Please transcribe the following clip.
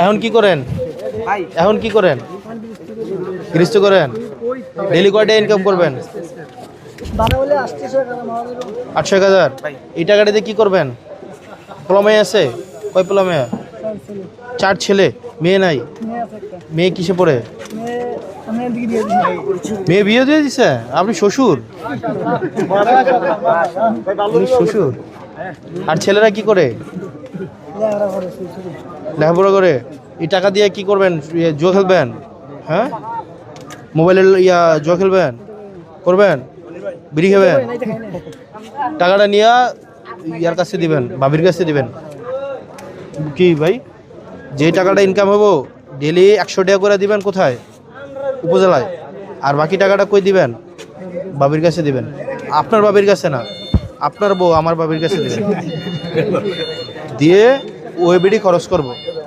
এখন কি করেন? এখন কি করেন? গৃহস্থ করেন? ডেলি কয়টা ইনকাম করবেন? 800,000। এই টাকাটা দিয়ে কি করবেন? পোলামেয়ে আছে? কয় পোলামেয়ে? 4 ছেলে। মেয়ে নাই? মেয়ে কিসে পড়ে? মেয়ে বিয়ে দিয়ে দিছে? আপনি শ্বশুর? উনি শ্বশুর। আর ছেলেরা কি করে? লেখাপড়া করে। এই টাকা দিয়ে কি করবেন? জুয়া খেলবেন? হ্যাঁ, মোবাইলের জুয়া খেলবেন? করবেন? বিড়ি খাবেন? টাকাটা নিয়ে ইয়ার কাছে দিবেন, ভাবির কাছে দিবেন। কি ভাই, যে টাকাটা ইনকাম হবো ডেলি 100 টাকা করে দিবেন কোথায়? উপজেলায়। আর বাকি টাকাটা কই দিবেন? বাবির কাছে দিবেন। আপনার বাবির কাছে না, আপনার বউ আমার বাবির কাছে দিবেন। দিয়ে ওই বিড়ি খরচ করবো।